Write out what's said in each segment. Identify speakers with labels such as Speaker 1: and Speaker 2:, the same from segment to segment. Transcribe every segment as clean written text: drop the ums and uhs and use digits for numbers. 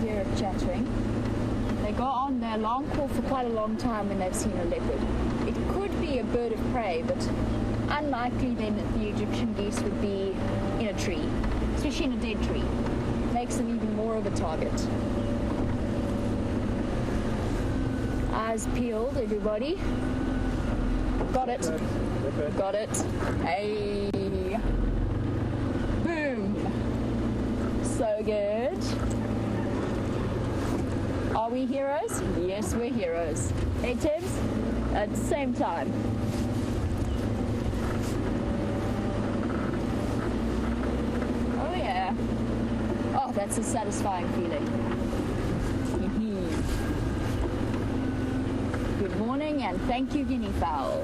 Speaker 1: hear it chattering. They go on their alarm call for quite a long time when they've seen a leopard. It could be a bird of prey, but unlikely then that the Egyptian geese would be in a tree, especially in a dead tree. Makes them even more of a target. Eyes peeled, everybody. Got it. Got it. Hey. Boom. So good. Are we heroes? Yes, we're heroes. Hey, Tibbs? At the same time. Oh, yeah. Oh, that's a satisfying feeling. Good morning, and thank you, guinea fowl.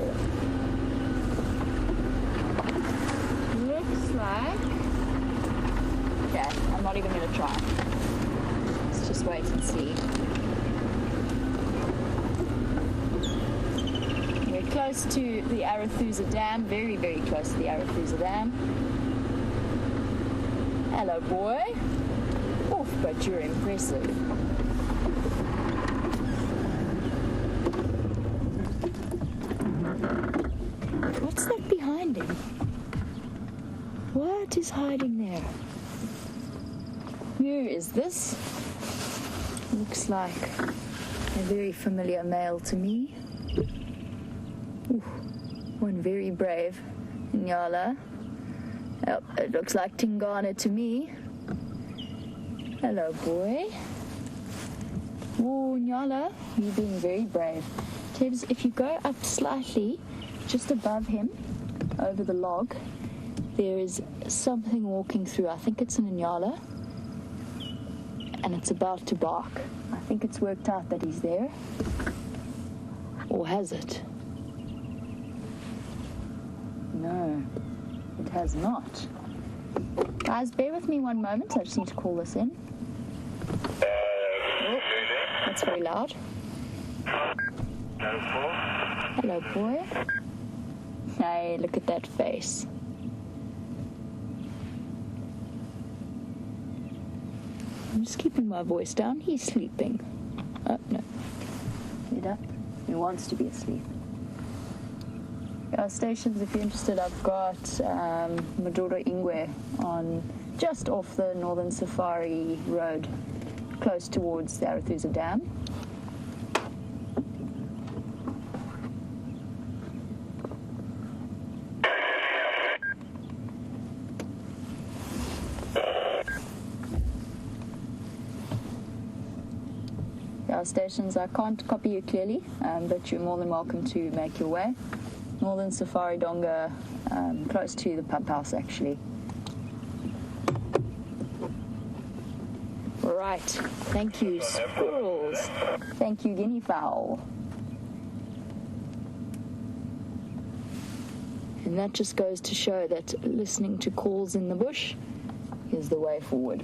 Speaker 1: Looks like... Okay, I'm not even going to try. Let's just wait and see. We're close to the Arethusa Dam, very, very close to the Arethusa Dam. Hello, boy. Oh, but you're impressive. What's that behind him? What is hiding there? Who is this? Looks like a very familiar male to me. Ooh, one very brave Nyala. Oh, it looks like Tingana to me. Hello, boy. Oh, Nyala, you're being very brave. Tibbs, if you go up slightly, just above him, over the log, there is something walking through. I think it's an Nyala, and it's about to bark. I think it's worked out that he's there. Or has it? No, it has not. Guys, bear with me one moment. I just need to call this in. Oh, that's very loud. Hello, boy. Hey, look at that face. I'm just keeping my voice down. He's sleeping. Oh, no. Get up. He wants to be asleep. Our stations, if you're interested, I've got Maduro Ingwe on just off the Northern Safari Road, close towards the Arethusa Dam. Our stations, I can't copy you clearly, but you're more than welcome to make your way. Northern Safari Donga, close to the pump house, actually. Right, thank you, squirrels. Thank you, guinea fowl. And that just goes to show that listening to calls in the bush is the way forward.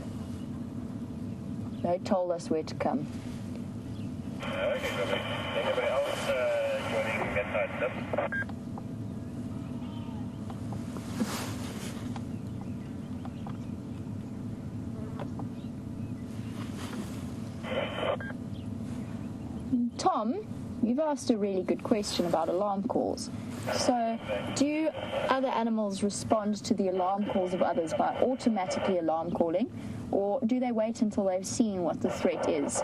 Speaker 1: They told us where to come.
Speaker 2: Okay, lovely. Anybody else joining bedside stuff?
Speaker 1: Tom, you've asked a really good question about alarm calls. So, do other animals respond to the alarm calls of others by automatically alarm calling, or do they wait until they've seen what the threat is?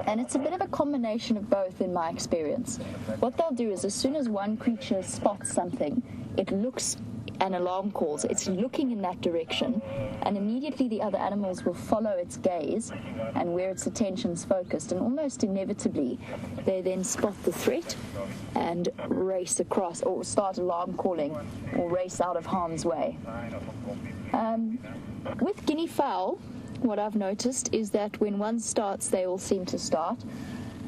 Speaker 1: And it's a bit of a combination of both in my experience. What they'll do is as soon as one creature spots something, it looks and alarm calls. It's looking in that direction, and immediately the other animals will follow its gaze and where its attention's focused, and almost inevitably they then spot the threat and race across, or start alarm calling, or race out of harm's way. With guinea fowl, what I've noticed is that when one starts, they all seem to start.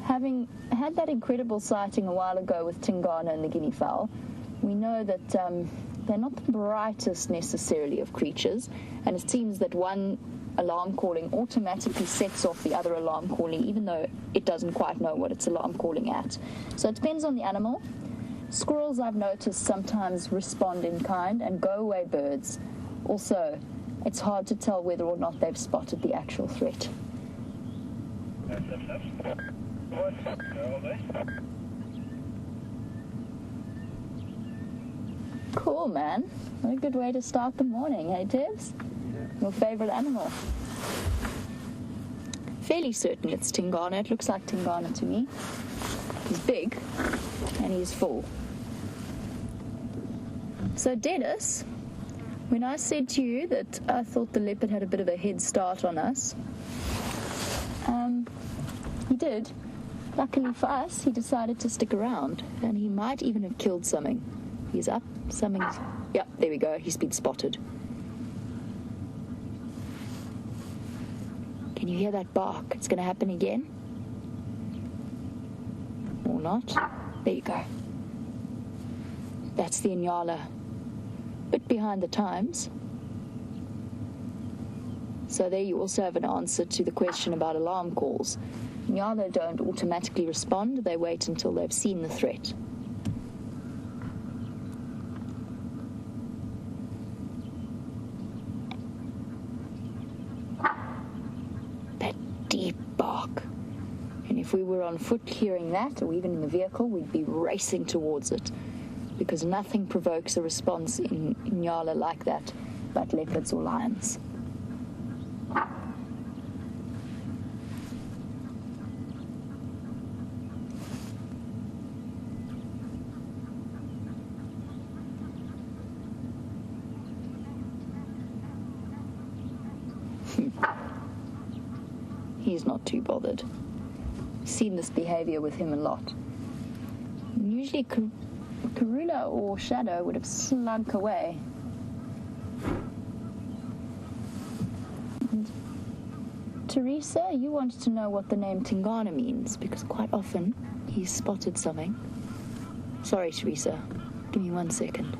Speaker 1: Having had that incredible sighting a while ago with Tingana and the guinea fowl, we know that they're not the brightest necessarily of creatures, and it seems that one alarm calling automatically sets off the other alarm calling, even though it doesn't quite know what it's alarm calling at. So it depends on the animal. Squirrels, I've noticed, sometimes respond in kind, and go-away birds also. It's hard to tell whether or not they've spotted the actual threat.
Speaker 2: Step. What? All day?
Speaker 1: Cool, man. What a good way to start the morning, hey, Tibbs? Your favorite animal? Fairly certain it's Tingana. It looks like Tingana to me. He's big, and he's full. So, Dennis, when I said to you that I thought the leopard had a bit of a head start on us, he did. Luckily for us, he decided to stick around, and he might even have killed something. He's up. Something's... Yep, there we go. He's been spotted. Can you hear that bark? It's going to happen again. Or not. There you go. That's the Inyala. Bit behind the times. So there you also have an answer to the question about alarm calls. Inyala don't automatically respond. They wait until they've seen the threat. Deep bark. And if we were on foot hearing that, or even in the vehicle, we'd be racing towards it, because nothing provokes a response in Inyala like that but leopards or lions. He's not too bothered. Seen this behavior with him a lot. Usually Karula or Shadow would have slunk away. And Teresa, you wanted to know what the name Tingana means, because quite often he's spotted something. Sorry, Teresa. Give me 1 second.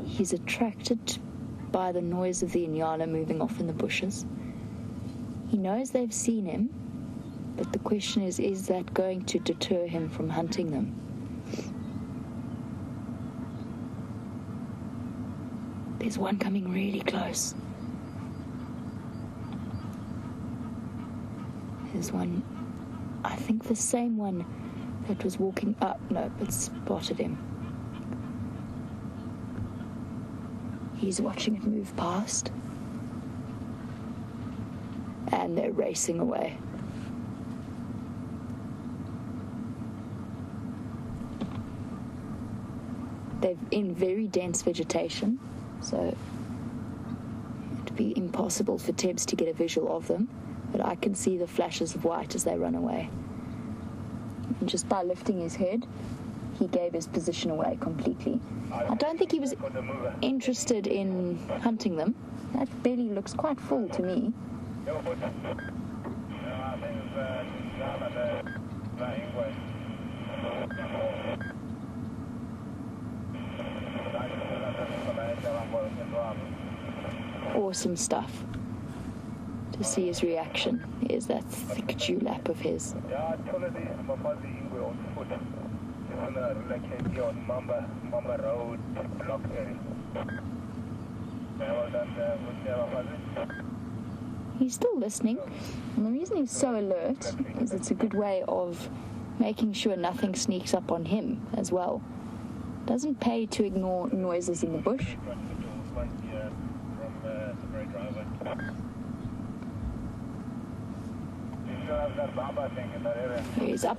Speaker 1: He's attracted by the noise of the Inyala moving off in the bushes. He knows they've seen him, but the question is that going to deter him from hunting them? There's one coming really close. There's one, I think the same one that was walking up. No, but spotted him. He's watching it move past. And they're racing away. They're in very dense vegetation, so it'd be impossible for Tibbs to get a visual of them, but I can see the flashes of white as they run away. And just by lifting his head, he gave his position away completely. I don't think he was interested in hunting them. That belly looks quite full to me. Awesome stuff. To see his reaction. Here's that thick dewlap of his. He's still listening, and the reason he's so alert is it's a good way of making sure nothing sneaks up on him as well. Doesn't pay to ignore noises in the bush. He's up.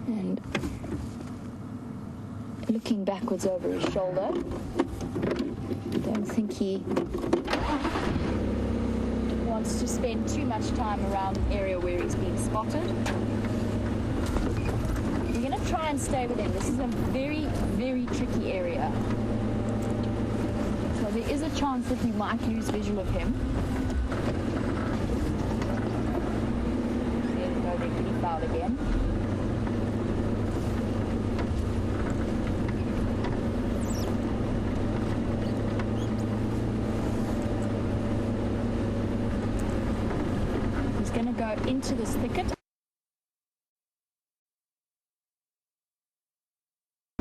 Speaker 1: And looking backwards over his shoulder. Don't think he wants to spend too much time around an area where he's been spotted. We're going to try and stay with him. This is a very, very tricky area. So there is a chance that we might lose visual of him. There we go, they're pretty foul again. Going to go into this thicket.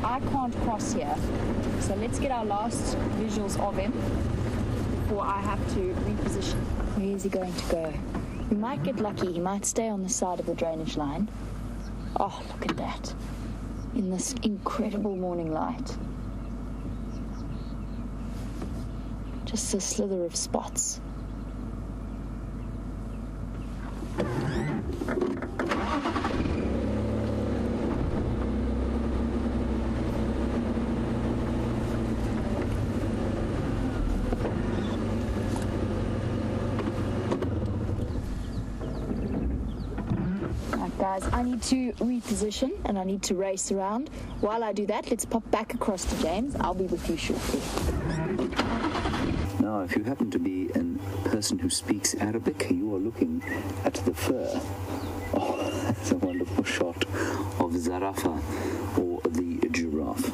Speaker 1: I can't cross here. So let's get our last visuals of him before I have to reposition. Where is he going to go? We might get lucky. He might stay on the side of the drainage line. Oh, look at that. In this incredible morning light. Just a slither of spots. Guys, I need to reposition and I need to race around. While I do that, let's pop back across to James. I'll be with you shortly.
Speaker 3: Now, if you happen to be a person who speaks Arabic, you are looking at the fur. Oh, that's a wonderful shot of Zarafa, or the giraffe.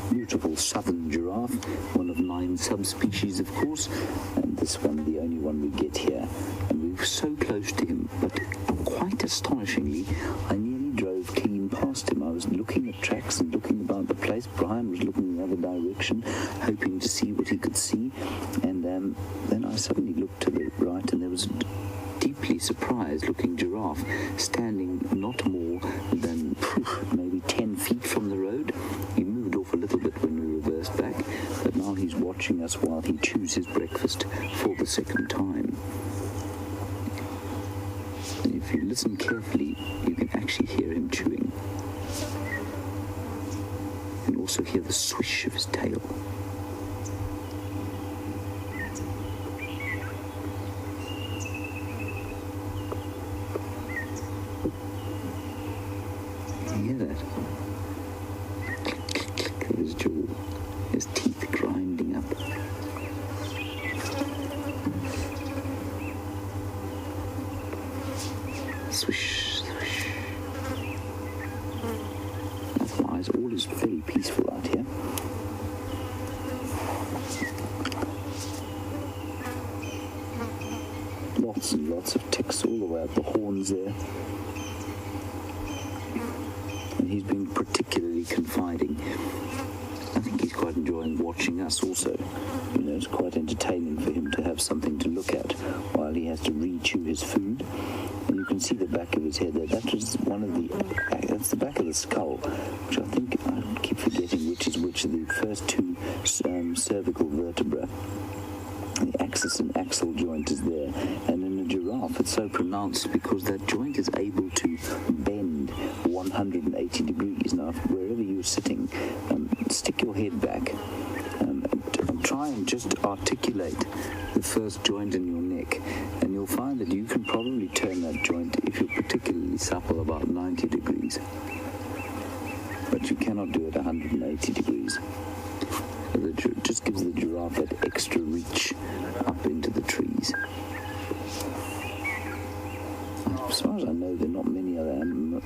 Speaker 3: Beautiful southern giraffe, one of 9 subspecies, of course, and this one, the only one we get here. And we were so close to him, but quite astonishingly, I nearly drove clean past him. I was looking at tracks and looking about the place. Brian was looking the other direction, hoping to see what he could see, and then I suddenly looked to the right, and there was a deeply surprised-looking giraffe standing not more than maybe 10 feet from the road. He moved off a little bit when we reversed back, but now he's watching us while he chews his breakfast for the second time. And if you listen carefully, you can actually hear him chewing. You can also hear the swish of his tail. Can you hear that? Click, click, click of his jaw, his teeth grinding up. Swish, swish. Otherwise, all is very peaceful out here. Lots and lots of ticks all the way up the horns there. And he's been particularly confiding. I think he's quite enjoying watching us also. You know, it's quite entertaining for him to have something to look at while he has to re-chew his food. And you can see the back of his head there. That was one of the... That's the back of the skull, which I think... I keep forgetting which is which of the first 2 cervical vertebrae. The axis and axle joint is there. And in a giraffe, it's so pronounced because that joint is able to bend 180 degrees. Now, wherever you're sitting, stick your head back and try and just articulate the first joint in your neck, and you'll find that you can probably turn that joint, if you're particularly supple, about 90 degrees. But you cannot do it 180 degrees. So it just gives the giraffe that extra reach up into the trees. As far as I know, there are not many other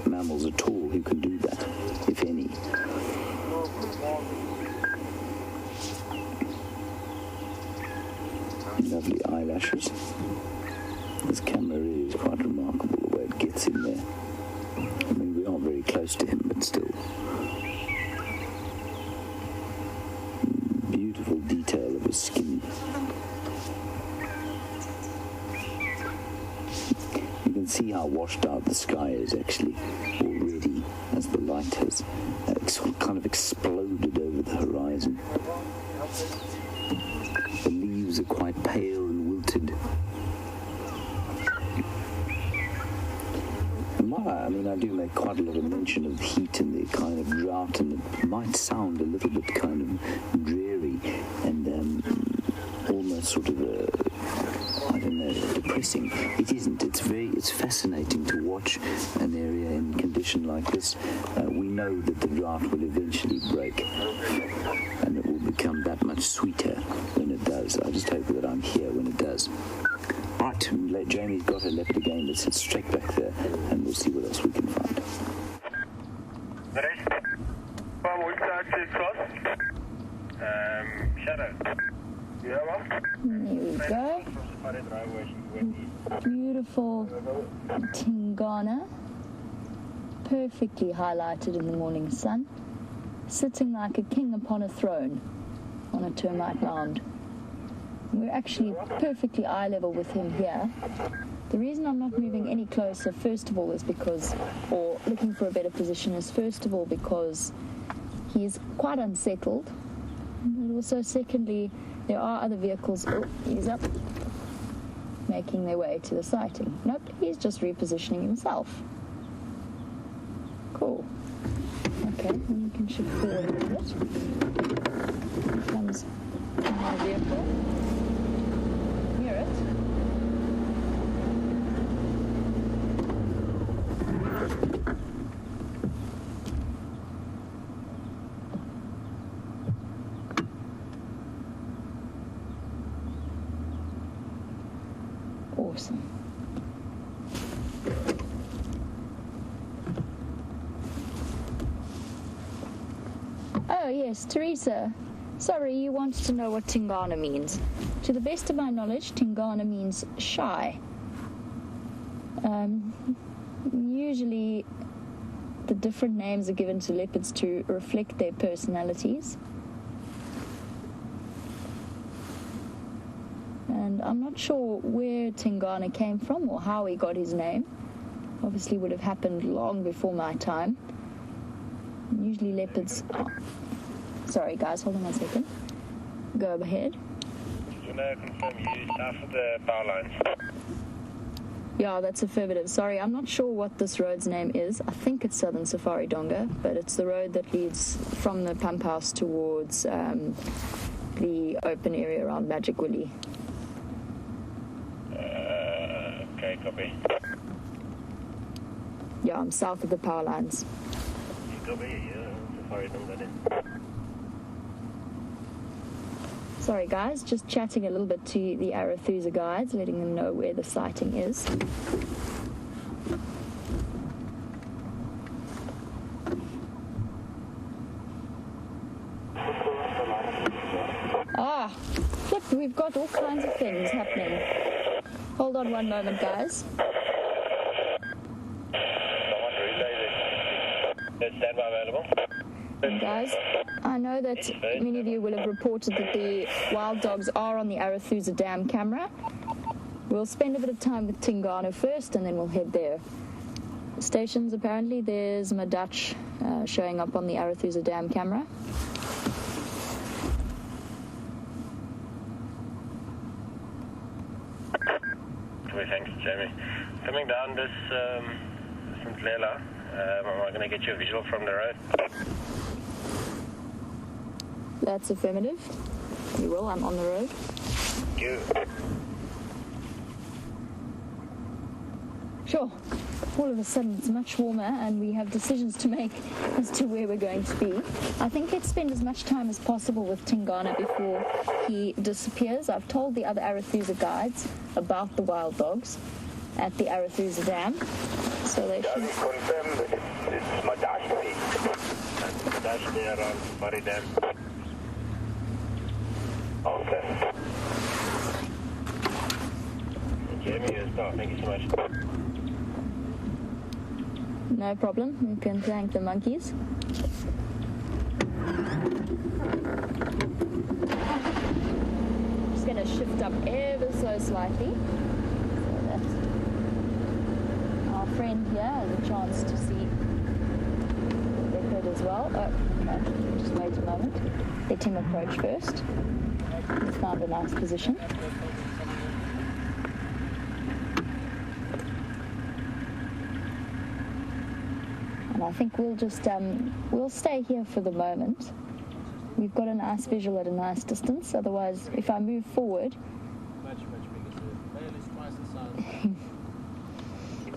Speaker 3: mammals at all who can do that, if any. Lovely eyelashes. This camera really is quite remarkable the way it gets in there. I mean, we are very close to him, but still. Beautiful detail of his skin. You can see how washed out the sky is actually already as the light has kind of exploded over the horizon. The leaves are quite pale and wilted. And I do make quite a lot of mention of heat and the kind of drought, and it might sound a little bit kind of dreary and almost sort of I don't know, depressing. It isn't. It's fascinating to watch an area in condition like this. We know that the drought will eventually break, and it will become that much sweeter when it does. I just hope that I'm here when it does. Right, Jamie's got her leopard again. Let's sit straight back there, and we'll see what else we can find.
Speaker 2: Shadow.
Speaker 1: There we go. Beautiful Tingana. Perfectly highlighted in the morning sun. sitting like a king upon a throne on a termite mound. We're actually perfectly eye level with him here. The reason I'm not moving any closer, first of all, is because, or looking for a better position, is first of all because he's quite unsettled. And also, secondly, there are other vehicles, he's up, making their way to the sighting. Nope, he's just repositioning himself. Cool. Okay, and you can shift forward a little bit. Here comes my vehicle. Near it. Awesome. Oh yes, Teresa. Sorry, you wanted to know what Tingana means. To the best of my knowledge, Tingana means shy. Usually the different names are given to leopards to reflect their personalities. And I'm not sure where Tingana came from or how he got his name. Obviously would have happened long before my time. Usually leopards... Oh. Sorry guys, hold on 1 second. Go ahead.
Speaker 2: Can I confirm you south of the power lines?
Speaker 1: Yeah, that's affirmative. Sorry, I'm not sure what this road's name is. I think it's Southern Safari Donga, but it's the road that leads from the pump house towards the open area around Magic Willy.
Speaker 2: Okay, copy.
Speaker 1: Yeah, I'm south of the power lines.
Speaker 2: Copy, Safari Donga then.
Speaker 1: Sorry guys, just chatting a little bit to the Arathusa guides, letting them know where the sighting is. Ah, look, we've got all kinds of things happening. Hold on 1 moment, guys.
Speaker 2: Standby available.
Speaker 1: Guys, I know that many of you will have reported that the wild dogs are on the Arathusa Dam camera. We'll spend a bit of time with Tingana first and then we'll head there. Stations, apparently, there's my Dutch showing up on the Arathusa Dam camera.
Speaker 2: Thanks, Jamie. Coming down this St. Lela, am I going to get you a visual from the road?
Speaker 1: That's affirmative. You will, I'm on the road.
Speaker 2: You.
Speaker 1: Sure. All of a sudden it's much warmer and we have decisions to make as to where we're going to be. I think let's spend as much time as possible with Tingana before he disappears. I've told the other Arathusa guides about the wild dogs at the Arathusa Dam. So they should...
Speaker 2: confirm it's my dash peak. Dash there around Murray Dam. Okay. Jamie, you're a star. Thank you so much.
Speaker 1: No problem. You can thank the monkeys. Just going to shift up ever so slightly so that our friend here has a chance to see the leopard as well. Oh, no, just wait a moment. Let him approach first. He's found a nice position. And I think we'll just, we'll stay here for the moment. We've got a nice visual at a nice distance. Otherwise, if I move forward...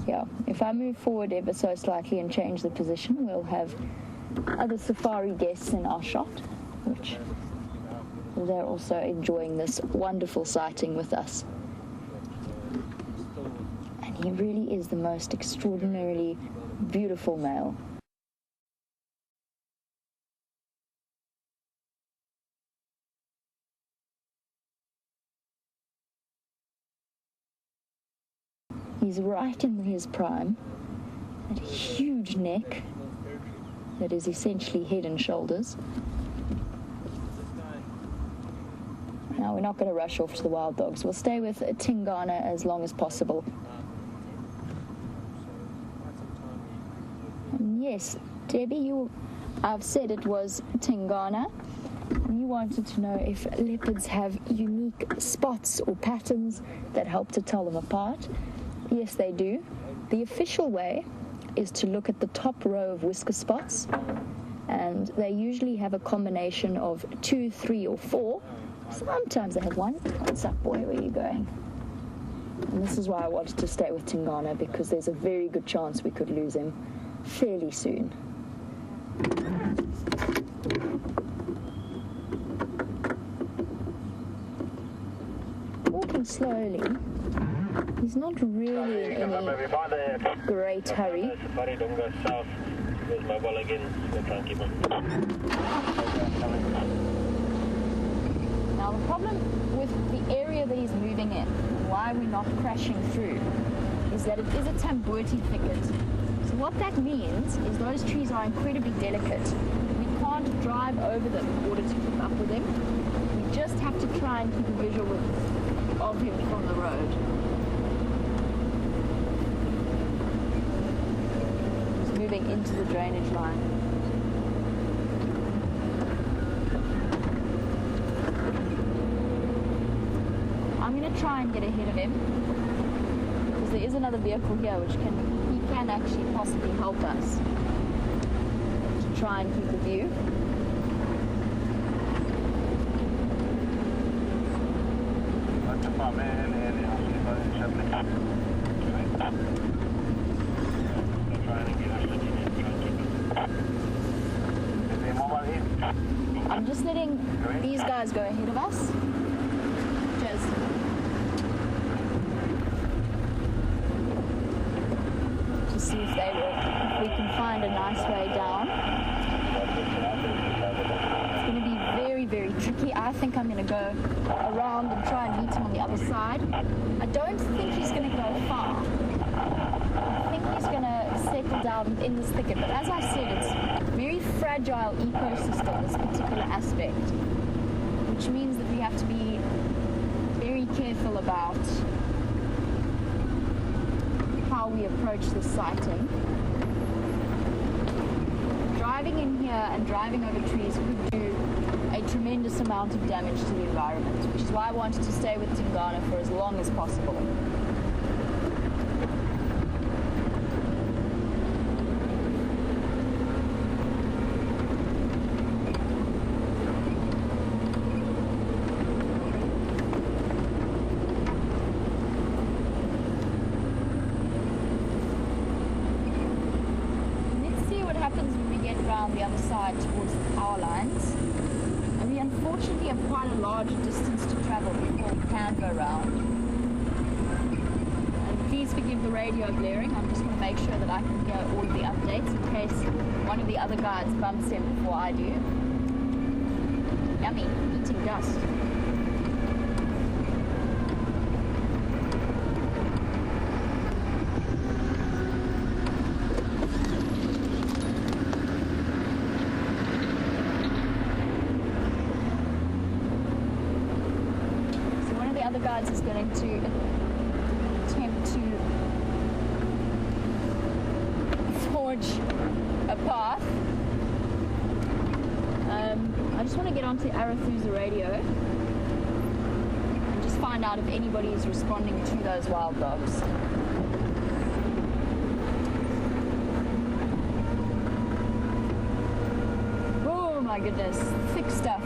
Speaker 1: yeah, if I move forward ever so slightly and change the position, we'll have other safari guests in our shot, which they're also enjoying this wonderful sighting with us. And he really is the most extraordinarily beautiful male. He's right in his prime, had a huge neck, that is essentially head and shoulders. Now, we're not going to rush off to the wild dogs. We'll stay with Tingana as long as possible. And yes, Debbie, I've said it was Tingana. You wanted to know if leopards have unique spots or patterns that help to tell them apart. Yes, they do. The official way is to look at the top row of whisker spots, and they usually have a combination of 2, 3, or 4. Sometimes they have 1. What's up, boy? Where are you going? And this is why I wanted to stay with Tingana, because there's a very good chance we could lose him fairly soon. Walking slowly. He's not really in any great hurry. Now, the problem with the area that he's moving in, and why we're not crashing through, is that it is a tambuti thicket. So what that means is those trees are incredibly delicate. We can't drive over them in order to keep up with him. We just have to try and keep a visual of him from the road. He's moving into the drainage line. I'm going to try and get ahead of him, because there is another vehicle here which he can actually possibly help us to try and keep a view. I'm just letting these guys go ahead of us. To see if we can find a nice way down. It's going to be very, very tricky. I think I'm going to go around and try and meet him on the other side. I don't think he's going to go far. I think he's going to settle down in this thicket. But as I said, it's a very fragile ecosystem, this particular aspect, which means that we have to be very careful about how we approach this sighting. Driving in here and driving over trees could do a tremendous amount of damage to the environment, which is why I wanted to stay with Tingana for as long as possible. The other side towards the power lines, and we unfortunately have quite a large distance to travel before we can go around. And please forgive the radio blaring. I'm just going to make sure that I can hear all of the updates in case one of the other guys bumps in before I do. Yummy, eating dust. The guards is going to attempt to forge a path. I just want to get onto Arathusa radio and just find out if anybody is responding to those wild dogs. Oh my goodness, thick stuff.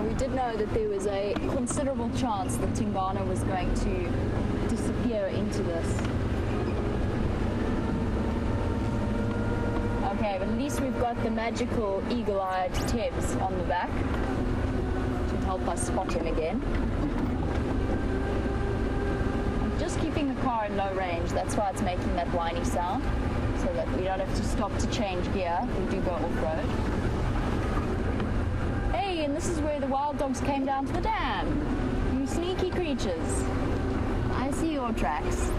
Speaker 1: We did know that there was a considerable chance that Tingana was going to disappear into this. Okay, but at least we've got the magical eagle-eyed Tebs on the back to help us spot him again. I'm just keeping the car in low range, that's why it's making that whiny sound, so that we don't have to stop to change gear if we do go off-road. And this is where the wild dogs came down to the dam. You sneaky creatures. I see your tracks.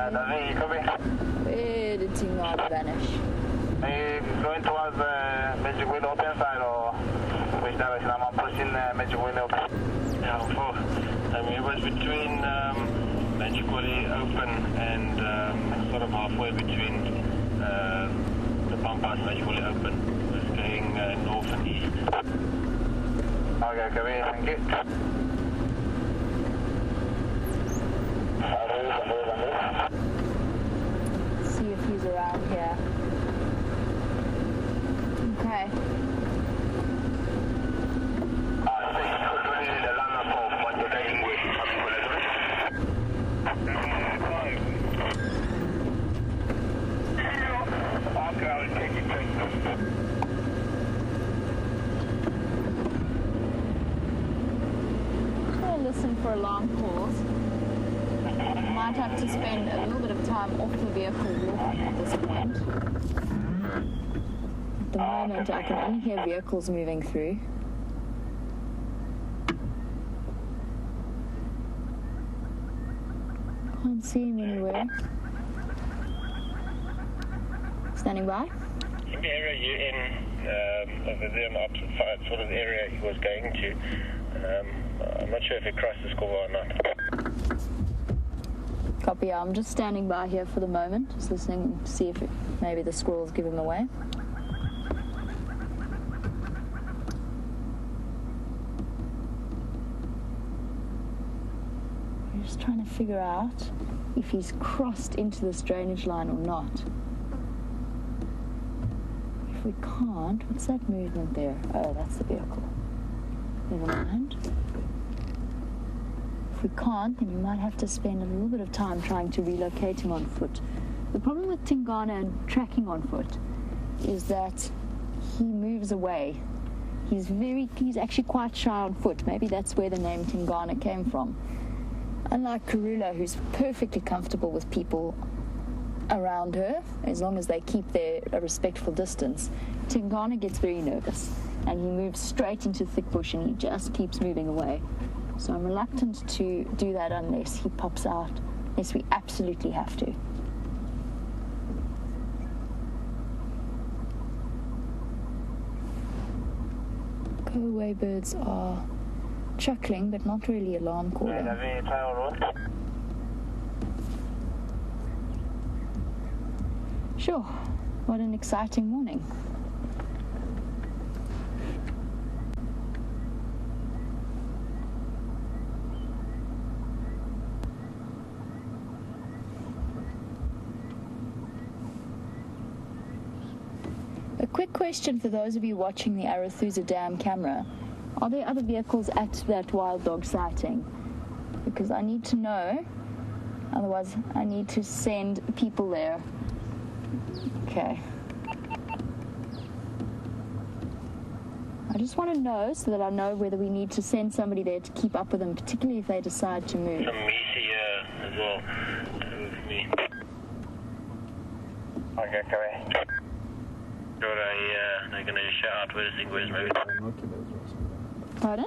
Speaker 2: David, you copy?
Speaker 1: Where did Tingana vanish?
Speaker 2: Are you going towards the Magic Window open side or which direction? I'm pushing Magic Window open. Yeah, he was between Magic Window open and sort of halfway between the pump house and Magic Window open. It was going north and east. Okay, thank you.
Speaker 1: See if he's around here. Okay. Listen for alarm calls. Might have to spend a little bit of time off the vehicle walking at this point. At the moment, I can only hear vehicles moving through. Can't see him anywhere. Standing by.
Speaker 2: In the area you're in, over there on the opposite side, sort of the area he was going to. I'm not sure if he crossed the score or not.
Speaker 1: Copy, I'm just standing by here for the moment, just listening to see if maybe the squirrels give him away. We're just trying to figure out if he's crossed into this drainage line or not. If we can't, what's that movement there? Oh, that's the vehicle. Never mind. If we can't, then you might have to spend a little bit of time trying to relocate him on foot. The problem with Tingana and tracking on foot is that he moves away. He's actually quite shy on foot. Maybe that's where the name Tingana came from. Unlike Karula, who's perfectly comfortable with people around her, as long as they keep a respectful distance, Tingana gets very nervous and he moves straight into thick bush and he just keeps moving away. So I'm reluctant to do that unless he pops out, unless we absolutely have to. Go-away birds are chuckling, but not really alarm calling. Sure. What an exciting morning. A quick question for those of you watching the Arathusa Dam camera. Are there other vehicles at that wild dog sighting? Because I need to know. Otherwise, I need to send people there. Okay. I just want to know so that I know whether we need to send somebody there to keep up with them, particularly if they decide to move.
Speaker 2: Some meat here as well. Me. Okay, correct. Sure, they're going to shout out where the thing was moving.
Speaker 1: Pardon?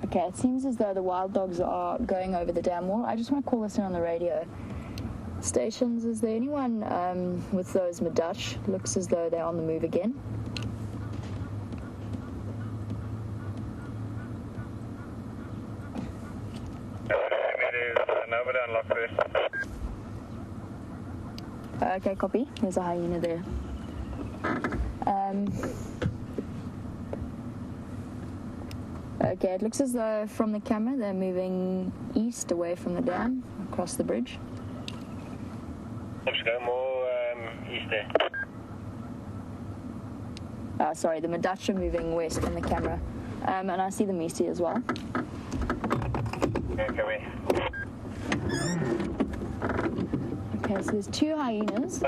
Speaker 1: Okay, it seems as though the wild dogs are going over the dam wall. I just want to call this in on the radio. Stations, is there anyone with those Madutch? Looks as though they're on the move again.
Speaker 2: There's nobody on lock first.
Speaker 1: Okay, copy. There's a hyena there. Okay, it looks as though from the camera they're moving east away from the dam, across the bridge.
Speaker 2: Let's go more east there.
Speaker 1: Sorry, the Madutch are moving west on the camera. And I see the Misi as well.
Speaker 2: Okay.
Speaker 1: Okay, so there's two hyenas.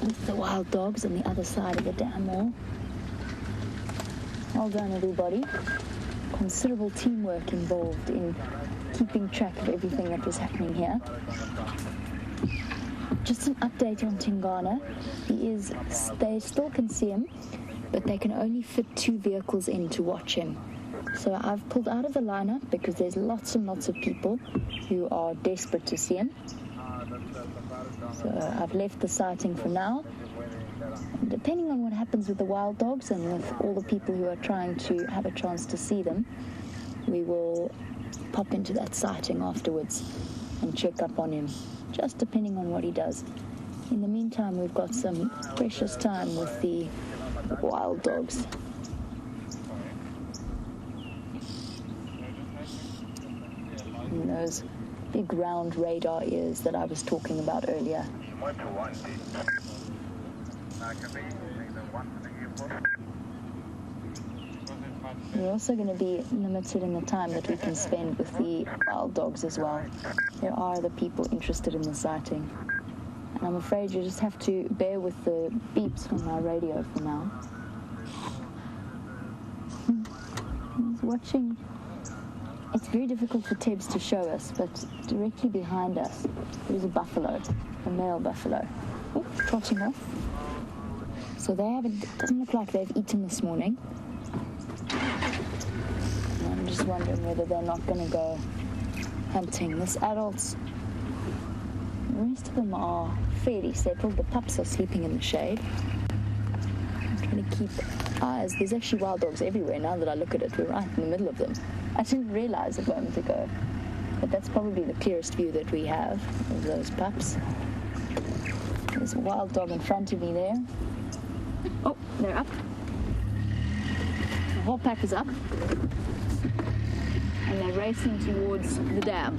Speaker 1: With the wild dogs on the other side of the dam wall. Well done, everybody. Considerable teamwork involved in keeping track of everything that was happening here. Just an update on Tingana. They still can see him. but they can only fit 2 vehicles in to watch him. So I've pulled out of the lineup because there's lots and lots of people who are desperate to see him. So I've left the sighting for now. And depending on what happens with the wild dogs and with all the people who are trying to have a chance to see them, we will pop into that sighting afterwards and check up on him, just depending on what he does. In the meantime, we've got some precious time with the wild dogs. And those big round radar ears that I was talking about earlier. We're also going to be limited in the time that we can spend with the wild dogs as well. There are other people interested in the sighting. And I'm afraid you just have to bear with the beeps from my radio for now. He's watching. It's very difficult for Tebs to show us, but directly behind us there's a buffalo, a male buffalo. Oh, trotting off. So they haven't, it doesn't look like they've eaten this morning. And I'm just wondering whether they're not going to go hunting. This adults, the rest of them are fairly settled. The pups are sleeping in the shade. I'm trying to keep eyes. There's actually wild dogs everywhere now that I look at it. We're right in the middle of them. I didn't realize a moment ago, but that's probably the clearest view that we have of those pups. There's a wild dog in front of me there. Oh, they're up. The whole pack is up. And they're racing towards the dam.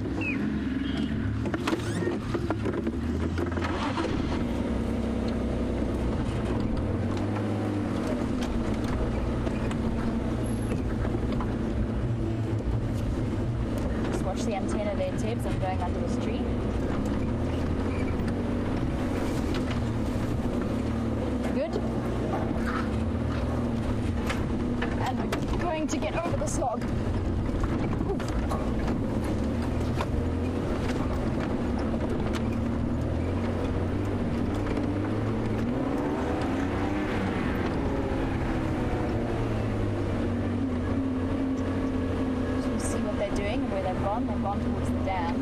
Speaker 1: Watch the antenna there, Tibbs. I'm going under this tree. Good. And we're going to get over this log. They've gone towards the dam.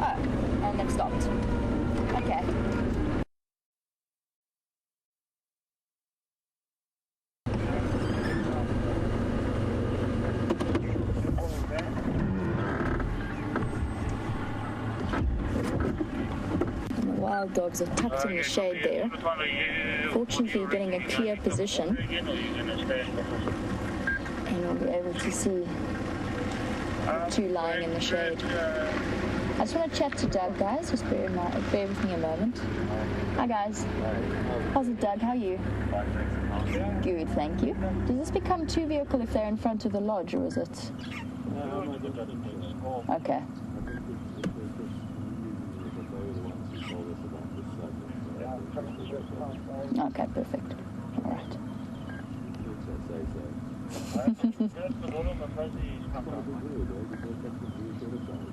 Speaker 1: Oh, and they've stopped. Okay. And the wild dogs are tucked in the shade there. Fortunately, getting a clear position, and we'll be able to see the 2 lying in the shade. I just want to chat to Doug, guys. Just bear with me a moment. Hi, guys. How's it, Doug? How are you? Good, thank you. Does this become 2 vehicle if they're in front of the lodge, or is it? Okay. Okay, perfect. All right.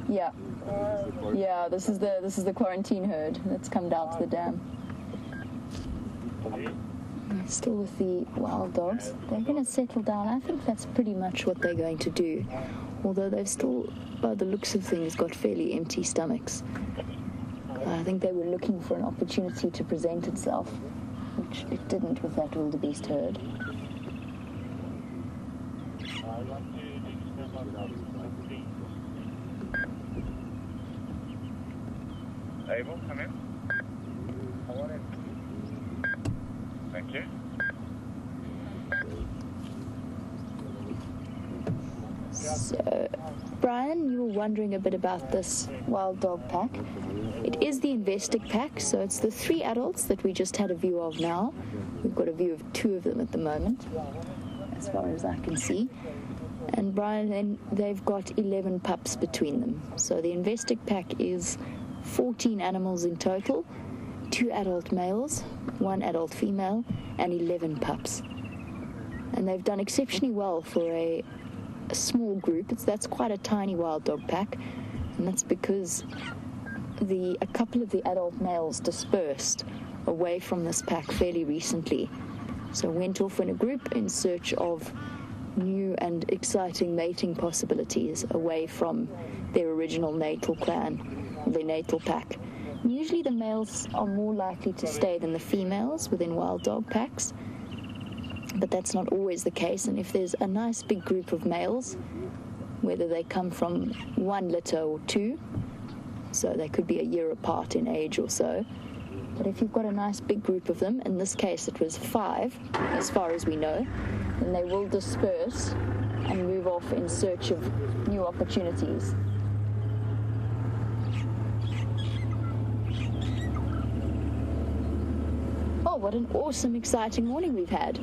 Speaker 1: Yeah. This is the quarantine herd that's come down to the dam. Still with the wild dogs. They're going to settle down. I think that's pretty much what they're going to do. Although they've still, by the looks of things, got fairly empty stomachs. I think they were looking for an opportunity to present itself, which it didn't with that wildebeest herd.
Speaker 2: Abel, come in. Thank you.
Speaker 1: So, Brian, you were wondering a bit about this wild dog pack. It is the Investic pack, so it's the 3 adults that we just had a view of now. We've got a view of 2 of them at the moment, as far as I can see. And Brian, and they've got 11 pups between them. So the Investic pack is 14 animals in total, 2 adult males, 1 adult female, and 11 pups. And they've done exceptionally well for a small group. That's quite a tiny wild dog pack, and that's because a couple of the adult males dispersed away from this pack fairly recently. So went off in a group in search of new and exciting mating possibilities away from their original natal clan, their natal pack. And usually the males are more likely to stay than the females within wild dog packs, but that's not always the case. And if there's a nice big group of males, whether they come from one litter or two, so they could be a year apart in age or so, but if you've got a nice big group of them, in this case it was 5 as far as we know, then they will disperse and move off in search of new opportunities. Oh, what an awesome, exciting morning we've had.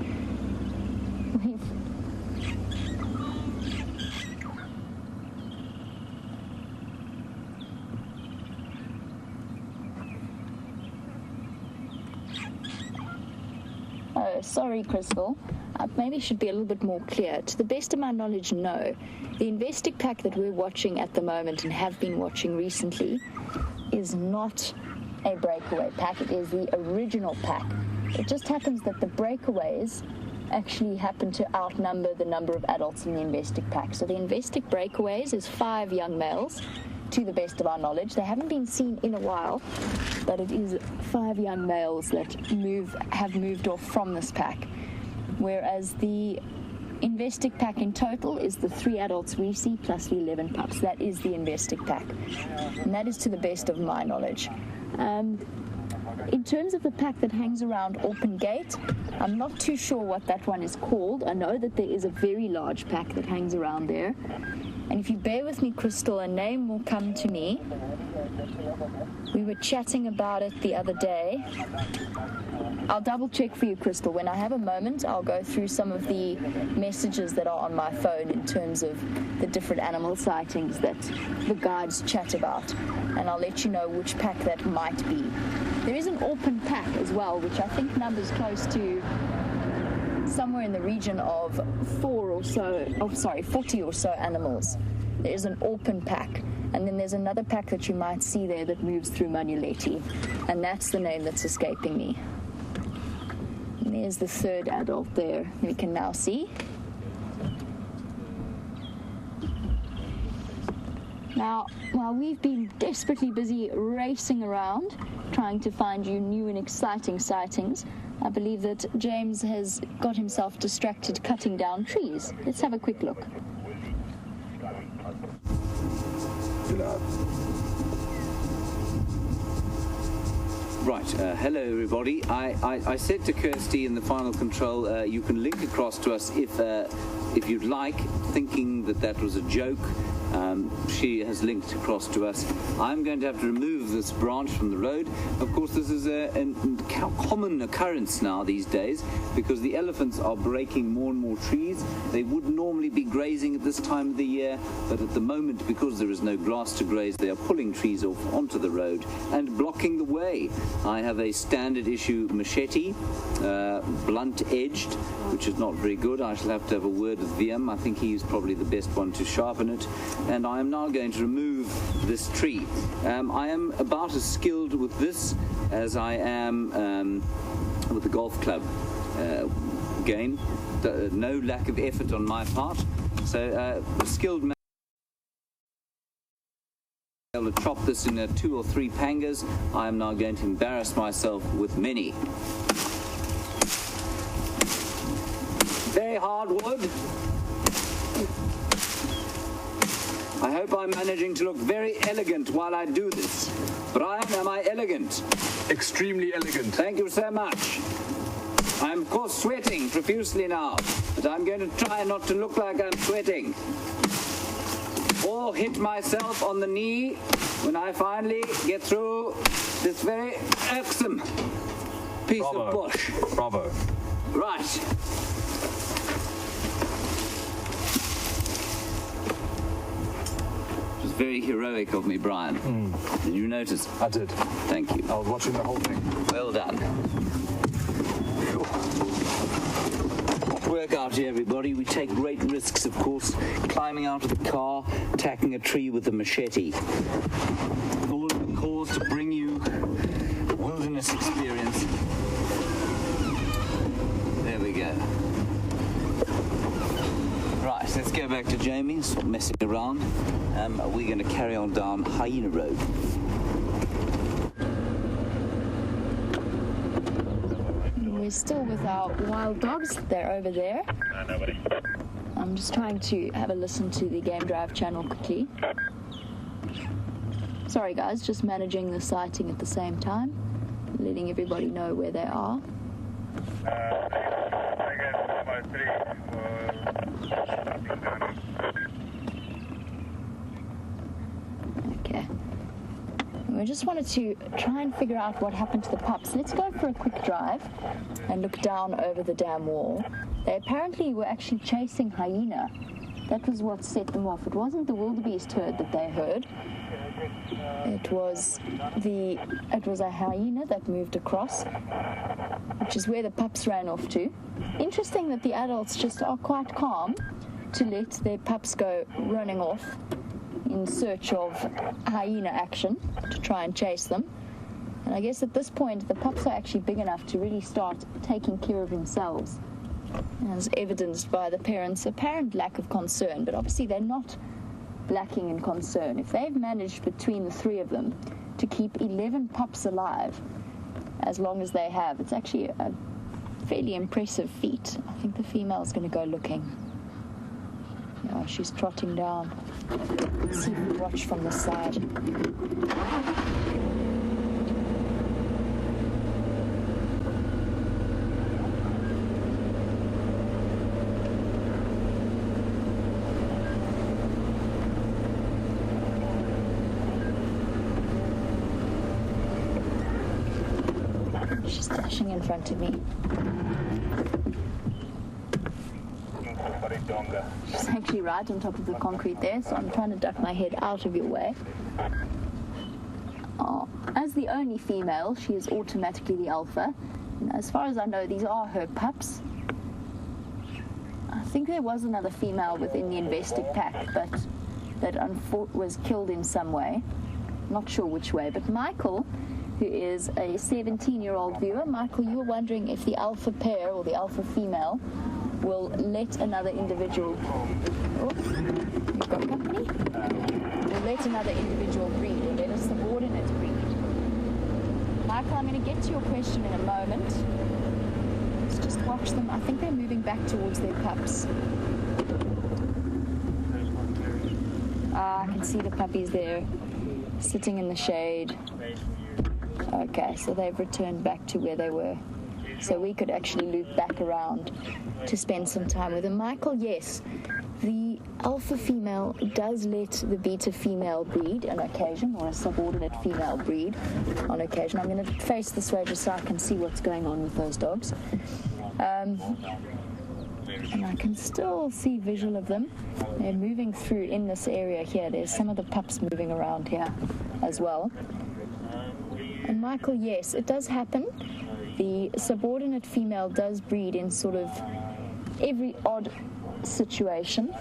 Speaker 1: Oh, sorry, Crystal. Maybe should be a little bit more clear. To the best of my knowledge, no. The Investic pack that we're watching at the moment and have been watching recently is not a breakaway pack. It is the original pack. It just happens that the breakaways actually happen to outnumber the number of adults in the Investic pack. So the Investic breakaways is 5 young males, to the best of our knowledge. They haven't been seen in a while, but it is 5 young males that have moved off from this pack. Whereas the Investic pack in total is the 3 adults we see plus the 11 pups. That is the Investic pack. And that is to the best of my knowledge. In terms of the pack that hangs around Open Gate, I'm not too sure what that one is called. I know that there is a very large pack that hangs around there. And if you bear with me, Crystal, a name will come to me. We were chatting about it the other day. I'll double check for you, Crystal. When I have a moment, I'll go through some of the messages that are on my phone in terms of the different animal sightings that the guides chat about. And I'll let you know which pack that might be. There is an open pack as well, which I think numbers close to somewhere in the region of 40 or so animals. There is an open pack, and then there's another pack that you might see there that moves through Manuletti, and that's the name that's escaping me. And there's the 3rd adult there, we can now see. Now, while we've been desperately busy racing around, trying to find you new and exciting sightings, I believe that James has got himself distracted cutting down trees. Let's have a quick look.
Speaker 3: Right, hello everybody. I said to Kirsty in the final control, you can link across to us if you'd like, thinking that was a joke. She has linked across to us. I'm going to have to remove this branch from the road. Of course, this is a common occurrence now these days because the elephants are breaking more and more trees. They would normally be grazing at this time of the year, but at the moment, because there is no grass to graze, they are pulling trees off onto the road and blocking the way. I have a standard issue machete, blunt-edged, which is not very good. I shall have to have a word with VM. I think he's probably the best one to sharpen it. And I am now going to remove this tree. I am about as skilled with this as I am with the golf club game. No lack of effort on my part. So a skilled man able to chop this in 2 or 3 pangas. I am now going to embarrass myself with many. Very hard wood. I hope I'm managing to look very elegant while I do this. Brian, am I elegant?
Speaker 4: Extremely elegant.
Speaker 3: Thank you so much. I'm, of course, sweating profusely now, but I'm going to try not to look like I'm sweating. Or hit myself on the knee when I finally get through this very irksome piece of bush.
Speaker 4: Bravo.
Speaker 3: Right. Very heroic of me, Brian. Did you notice?
Speaker 4: I did.
Speaker 3: Thank you.
Speaker 4: I was watching the whole thing.
Speaker 3: Well done. work out here, everybody. We take great risks, of course, climbing out of the car, attacking a tree with a machete. All in the cause to bring you a wilderness experience. There we go. Right, let's go back to Jamie, stop messing around. We're going to carry on down Hyena Road.
Speaker 1: We're still with our wild dogs. They're over there. I'm just trying to have a listen to the Game Drive channel quickly. Sorry guys, just managing the sighting at the same time, letting everybody know where they are. Okay. We just wanted to try and figure out what happened to the pups. Let's go for a quick drive and look down over the dam wall. They apparently were actually chasing hyena. That was what set them off. It wasn't the wildebeest herd that they heard. It was a hyena that moved across, which is where the pups ran off to. Interesting that the adults just are quite calm to let their pups go running off in search of hyena action to try and chase them. And I guess at this point the pups are actually big enough to really start taking care of themselves, as evidenced by the parents' apparent lack of concern. But obviously they're not lacking in concern. If they've managed between the three of them to keep 11 pups alive as long as they have, it's actually a fairly impressive feat. I think the female's going to go looking. Yeah, she's trotting down. Let's see if we watch from the side. She's dashing in front of me. She's actually right on top of the concrete there, so I'm trying to duck my head out of your way. As the only female, she is automatically the alpha. And as far as I know, these are her pups. I think there was another female within the invested pack, but that was killed in some way. Not sure which way, but Michael, who is a 17-year-old viewer, Michael, you were wondering if the alpha pair or the alpha female will let another individual... Oh, you've got company? Will let another individual breed, or let a subordinate breed. Michael, I'm going to get to your question in a moment. Let's just watch them. I think they're moving back towards their pups. I can see the puppies there, sitting in the shade. Okay, so they've returned back to where they were. So we could actually loop back around to spend some time with them. Michael, yes, the alpha female does let the beta female breed on occasion, or a subordinate female breed on occasion. I'm going to face this way just so I can see what's going on with those dogs. And I can still see visual of them. They're moving through in this area here. There's some of the pups moving around here as well. And Michael, yes, it does happen. The subordinate female does breed in sort of every odd situation.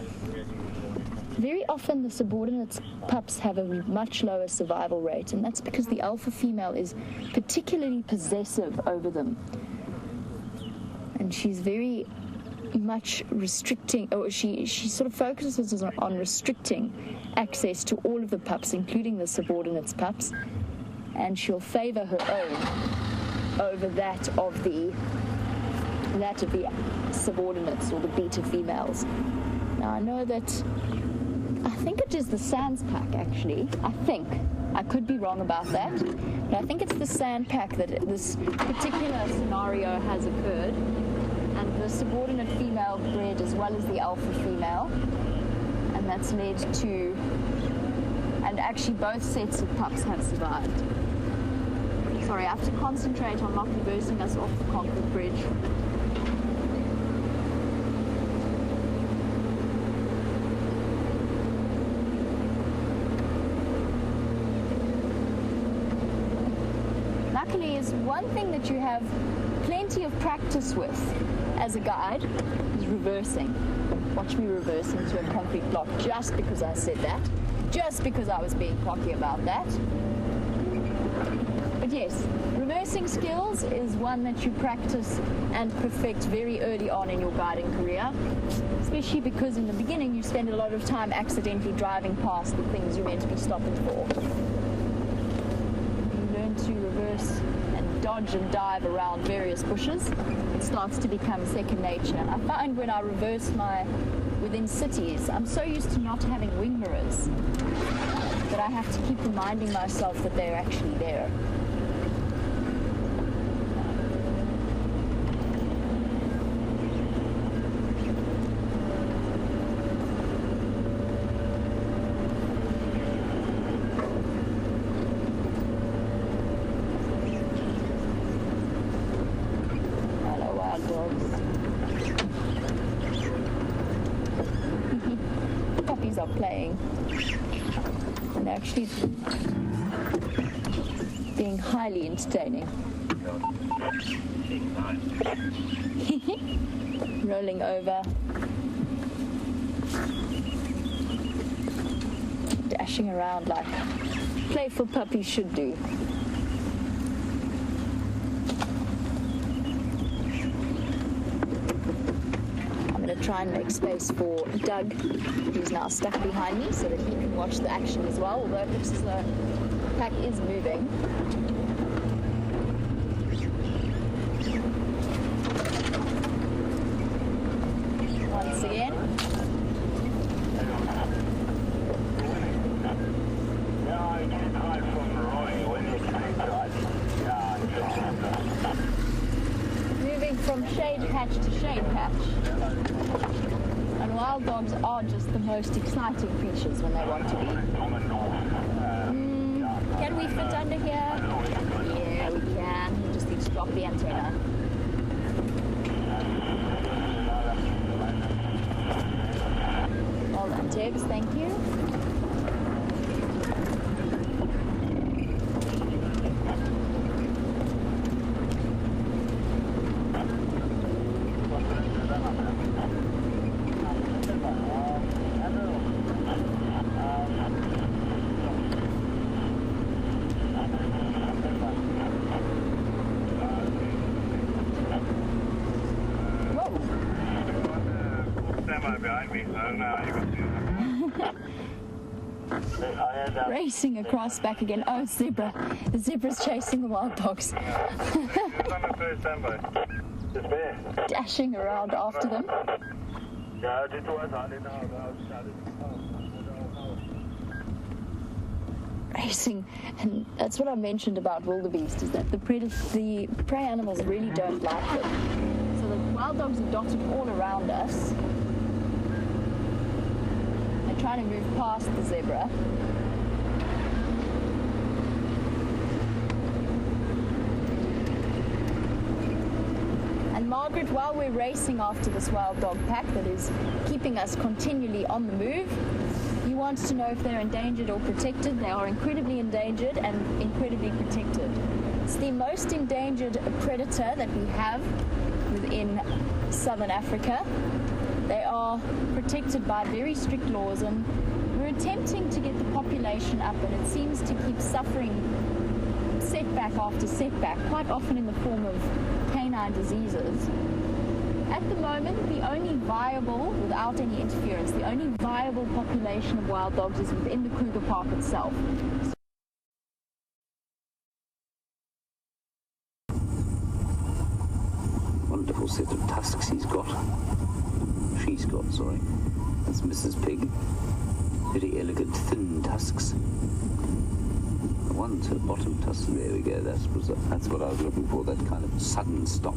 Speaker 1: Very often the subordinate pups have a much lower survival rate, and that's because the alpha female is particularly possessive over them. And she's very much restricting, or she sort of focuses on restricting access to all of the pups, including the subordinate's pups, and she'll favor her own over that of the subordinates or the beta females. Now I know that I think it is the Sands pack actually. I could be wrong about that, but I think it's the Sand pack that this particular scenario has occurred, and the subordinate female bred as well as the alpha female, and that's led to, and actually both sets of pups have survived. Sorry, I have to concentrate on not reversing us off the concrete bridge. Luckily is one thing that you have plenty of practice with, as a guide, is reversing. Watch me reverse into a concrete block just because I said that. Just because I was being cocky about that. But yes, reversing skills is one that you practice and perfect very early on in your guiding career. Especially because in the beginning you spend a lot of time accidentally driving past the things you're meant to be stopping for. You learn to reverse and dodge and dive around various bushes. It starts to become second nature. And I find when I reverse within cities, I'm so used to not having wing mirrors that I have to keep reminding myself that they're actually there. Are playing and they're actually being highly entertaining. Rolling over, dashing around like playful puppies should do. Try and make space for Doug, who's now stuck behind me, so that he can watch the action as well, although it looks as though the pack is moving. Once again. Moving from shade patch to shade patch. And wild dogs are just the most exciting creatures when they want to be. Can we fit under here? Yeah, we can. We just need to drop the antenna. Well done, Tibbs. Thank you. Racing across back again. Oh, zebra. The zebra's chasing the wild dogs. Dashing around after them. Racing. And that's what I mentioned about wildebeest, is that the prey animals really don't like them. So the wild dogs are dotted all around us. They're trying to move past the zebra. Margaret, while we're racing after this wild dog pack that is keeping us continually on the move, you want to know if they're endangered or protected. They are incredibly endangered and incredibly protected. It's the most endangered predator that we have within southern Africa. They are protected by very strict laws, and we're attempting to get the population up, and it seems to keep suffering setback after setback, quite often in the form of canine diseases. At the moment, the only viable, without any interference, the only viable population of wild dogs is within the Kruger Park itself.
Speaker 3: Wonderful set of tusks she's got, sorry. That's Mrs. Pig. Very elegant, thin tusks. One to bottom tusk, there we go, that's what I was looking for, that kind of sudden stop,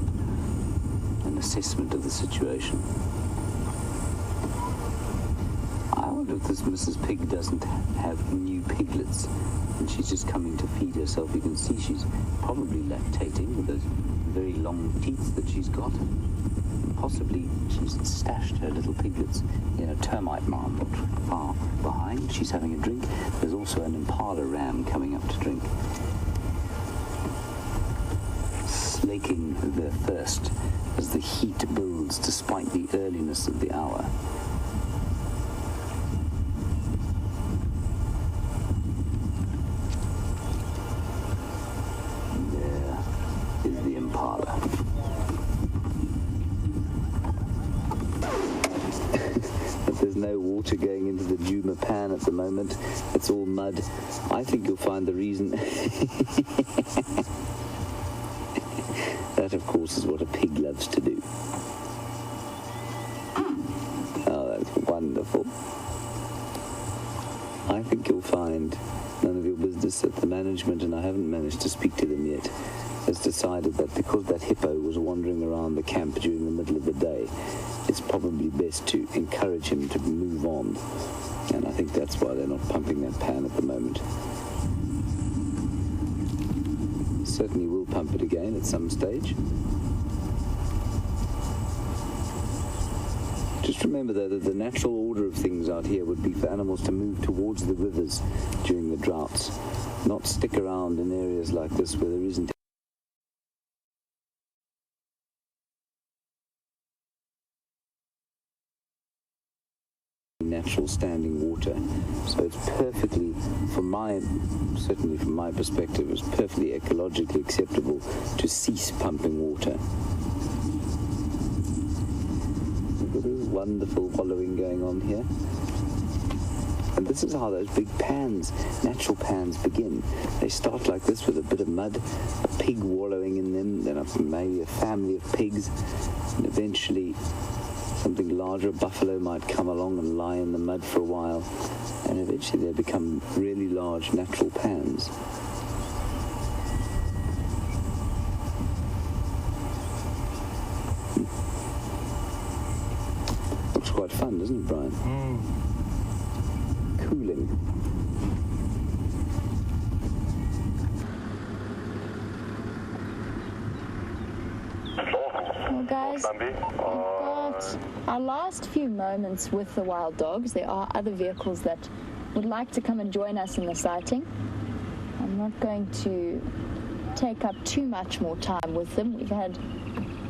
Speaker 3: an assessment of the situation. I wonder if this Mrs. Pig doesn't have new piglets and she's just coming to feed herself. You can see she's probably lactating with those very long teeth that she's got. Possibly she's stashed her little piglets in a termite mound not far behind. She's having a drink. There's also an impala ram coming up to drink. Slaking their thirst as the heat builds despite the earliness of the hour. There is the impala. But there's no water going into the Juma pan at the moment. It's all mud. I think you'll find the reason... That, of course, is what a pig loves to do. Oh, that's wonderful. I think you'll find none of your business that the management, and I haven't managed to speak to them yet, has decided that because that hippo was wandering around the camp during the middle of the day, it's probably best to encourage him to move on. And I think that's why they're not pumping that pan at the moment. Certainly will pump it again at some stage. Just remember, though, that the natural order of things out here would be for animals to move towards the rivers during the droughts, not stick around in areas like this where there isn't natural standing water. So it's perfectly, certainly from my perspective, it's perfectly ecologically acceptable to cease pumping water. Look at this wonderful wallowing going on here. And this is how those big pans, natural pans, begin. They start like this with a bit of mud, a pig wallowing in them, then maybe a family of pigs, and eventually something larger, a buffalo, might come along and lie in the mud for a while, and eventually they become really large natural pans. Looks quite fun, doesn't it, Brian? Cooling.
Speaker 1: Well, guys, we've got our last few moments with the wild dogs. There are other vehicles that would like to come and join us in the sighting. I'm not going to take up too much more time with them. We've had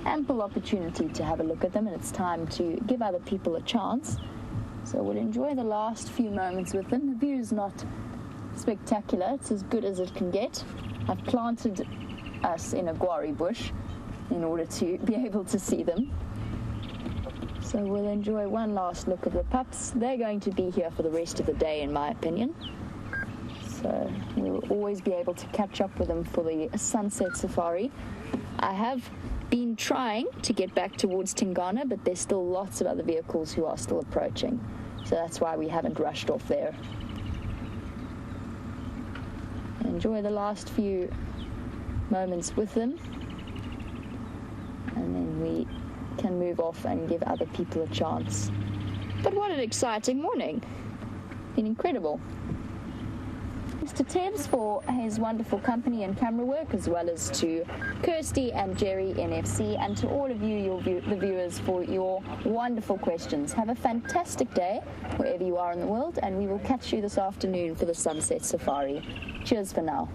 Speaker 1: ample opportunity to have a look at them, and it's time to give other people a chance. So we'll enjoy the last few moments with them. The view is not spectacular. It's as good as it can get. I've planted us in a guarri bush in order to be able to see them. So we'll enjoy one last look of the pups. They're going to be here for the rest of the day, in my opinion. So we'll always be able to catch up with them for the sunset safari. I have been trying to get back towards Tingana, but there's still lots of other vehicles who are still approaching. So that's why we haven't rushed off there. Enjoy the last few moments with them, and then we can move off and give other people a chance. But what an exciting morning. Been incredible. Thanks to Tebs for his wonderful company and camera work, as well as to Kirsty and Jerry NFC, and to all of you, the viewers, for your wonderful questions. Have a fantastic day wherever you are in the world, and we will catch you this afternoon for the sunset safari. Cheers for now.